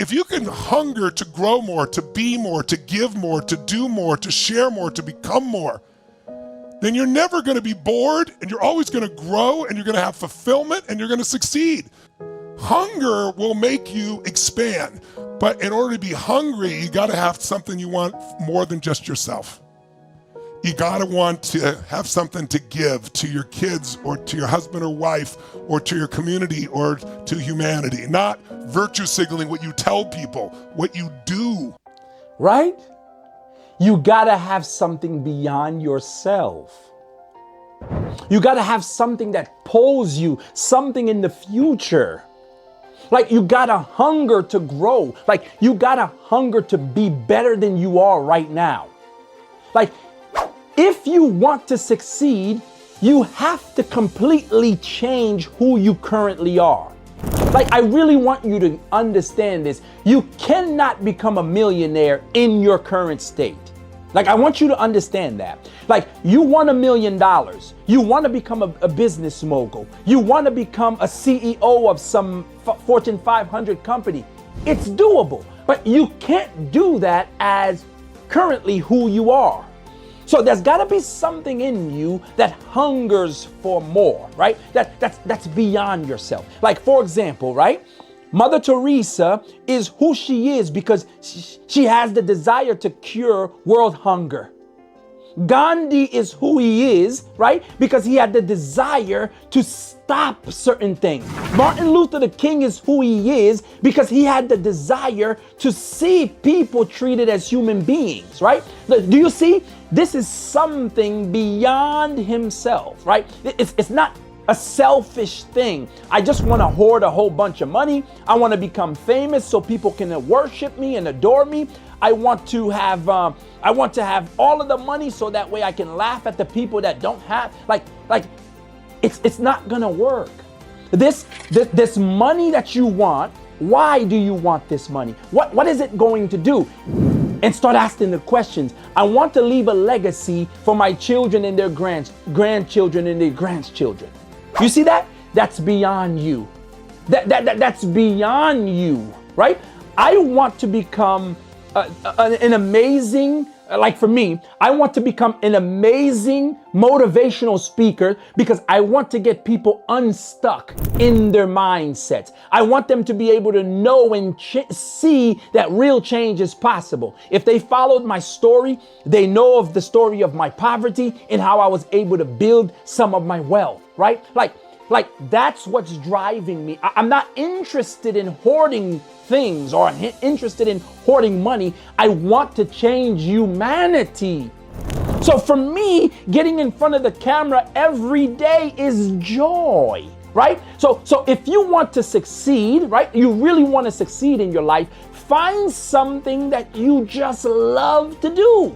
If you can hunger to grow more, to be more, to give more, to do more, to share more, to become more, then you're never going to be bored, and you're always going to grow, and you're going to have fulfillment, and you're going to succeed. Hunger will make you expand, but in order to be hungry, you got to have something you want more than just yourself. You got to want to have something to give to your kids or to your husband or wife or to your community or to humanity, not virtue signaling what you tell people, what you do. Right? You gotta have something beyond yourself. You gotta have something that pulls you, something in the future. Like you gotta hunger to grow. Like you gotta hunger to be better than you are right now. Like if you want to succeed, you have to completely change who you currently are. Like, I really want you to understand this. You cannot become a millionaire in your current state. Like, I want you to understand that. Like, you want $1 million. You want to become a business mogul. You want to become a CEO of some Fortune 500 company. It's doable, but you can't do that as currently who you are. So there's got to be something in you that hungers for more, right? That's beyond yourself. Like, for example, right? Mother Teresa is who she is because she has the desire to cure world hunger. Gandhi is who he is, right? Because he had the desire to stop certain things. Martin Luther King is who he is because he had the desire to see people treated as human beings, right? Do you see? This is something beyond himself, right? It's not a selfish thing. I just want to hoard a whole bunch of money. I want to become famous so people can worship me and adore me. I want to have all of the money so that way I can laugh at the people that don't have. Like it's not gonna work. This money that you want. Why do you want this money? What is it going to do? And start asking the questions. I want to leave a legacy for my children and their grandchildren and their grandchildren. You see that? That's beyond you. That's beyond you, right? I want to become an amazing, like for me, I want to become an amazing motivational speaker because I want to get people unstuck in their mindsets. I want them to be able to know and see that real change is possible. If they followed my story, they know of the story of my poverty and how I was able to build some of my wealth, right? Like that's what's driving me. I'm not interested in hoarding things or interested in hoarding money. I want to change humanity. So for me, getting in front of the camera every day is joy, right? So if you want to succeed, right? You really want to succeed in your life, find something that you just love to do,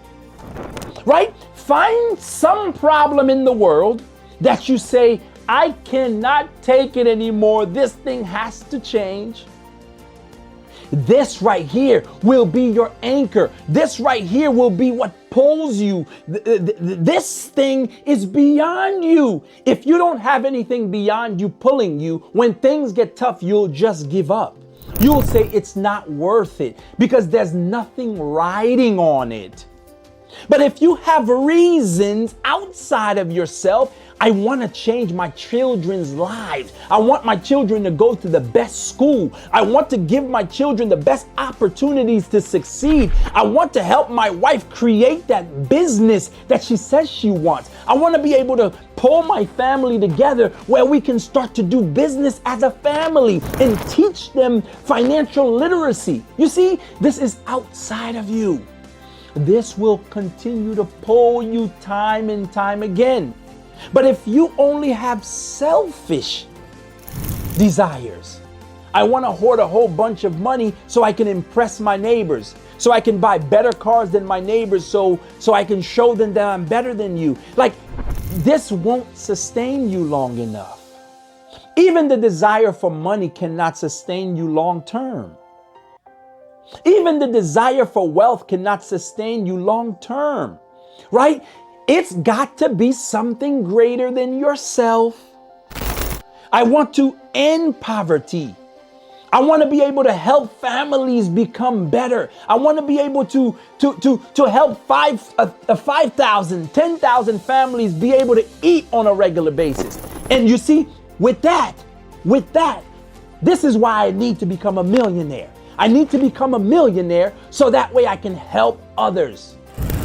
right? Find some problem in the world that you say, I cannot take it anymore. This thing has to change. This right here will be your anchor. This right here will be what pulls you. This thing is beyond you. If you don't have anything beyond you pulling you, when things get tough, you'll just give up. You'll say it's not worth it because there's nothing riding on it. But if you have reasons outside of yourself, I want to change my children's lives. I want my children to go to the best school. I want to give my children the best opportunities to succeed. I want to help my wife create that business that she says she wants. I want to be able to pull my family together where we can start to do business as a family and teach them financial literacy. You see, this is outside of you. This will continue to pull you time and time again. But if you only have selfish desires, I want to hoard a whole bunch of money so I can impress my neighbors, so I can buy better cars than my neighbors, so I can show them that I'm better than you. Like, this won't sustain you long enough. Even the desire for money cannot sustain you long term. Even the desire for wealth cannot sustain you long term, right? It's got to be something greater than yourself. I want to end poverty. I want to be able to help families become better. I want to be able to help 5,000, 10,000 families be able to eat on a regular basis. And you see, with that, this is why I need to become a millionaire. I need to become a millionaire so that way I can help others,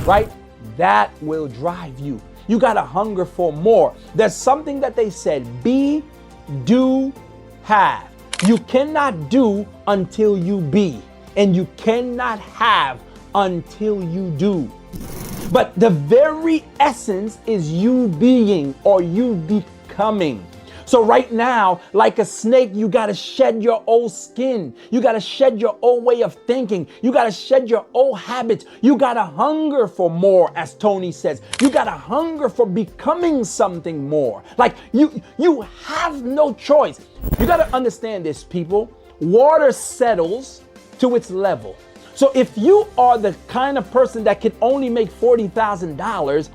right? That will drive you. You got to hunger for more. There's something that they said, be, do, have. You cannot do until you be, and you cannot have until you do. But the very essence is you being or you becoming. So right now, like a snake, you got to shed your old skin. You got to shed your old way of thinking. You got to shed your old habits. You got to hunger for more, as Tony says. You got to hunger for becoming something more. Like you have no choice. You got to understand this, people. Water settles to its level. So if you are the kind of person that can only make $40,000,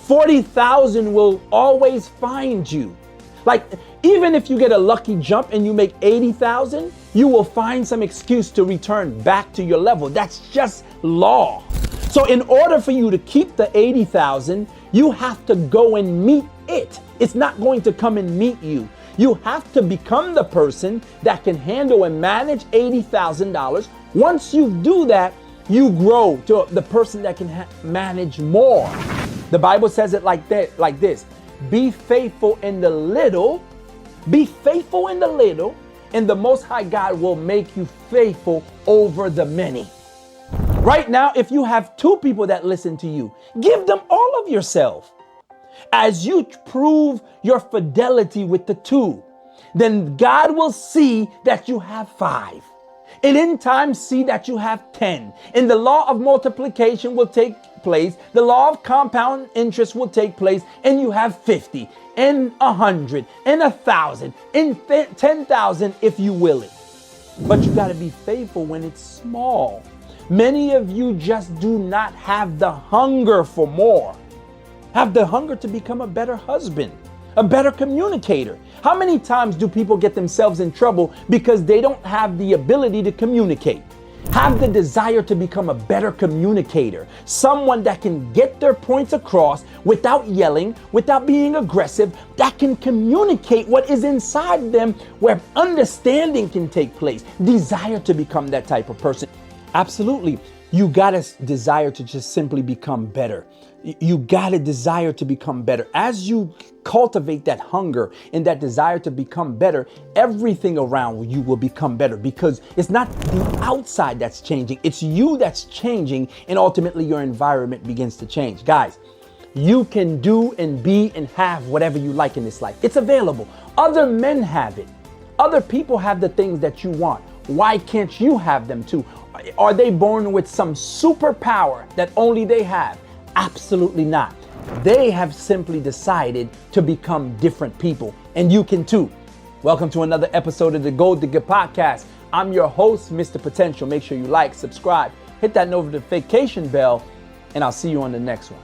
$40,000 will always find you. Like, even if you get a lucky jump and you make 80,000, you will find some excuse to return back to your level. That's just law. So in order for you to keep the 80,000, you have to go and meet it. It's not going to come and meet you. You have to become the person that can handle and manage $80,000. Once you do that, you grow to the person that can manage more. The Bible says it like this. Be faithful in the little, and the Most High God will make you faithful over the many. Right now, if you have 2 people that listen to you, give them all of yourself. As you prove your fidelity with the 2, then God will see that you have 5. And in time, see that you have 10. And the law of multiplication will take place. The law of compound interest will take place. And you have 50 and 100 and 1,000 and 10,000 if you will it. But you got to be faithful when it's small. Many of you just do not have the hunger for more. Have the hunger to become a better husband, a better communicator. How many times do people get themselves in trouble because they don't have the ability to communicate? Have the desire to become a better communicator, someone that can get their points across without yelling, without being aggressive, that can communicate what is inside them, where understanding can take place. Desire to become that type of person. Absolutely. You got to desire to just simply become better. You got to desire to become better. As you cultivate that hunger and that desire to become better, everything around you will become better, because it's not the outside that's changing. It's you that's changing, and ultimately your environment begins to change. Guys, you can do and be and have whatever you like in this life. It's available. Other men have it. Other people have the things that you want. Why can't you have them too? Are they born with some superpower that only they have? Absolutely not. They have simply decided to become different people, and you can too. Welcome to another episode of the Gold Digger Podcast. I'm your host, Mr. Potential. Make sure you like, subscribe, hit that notification bell, and I'll see you on the next one.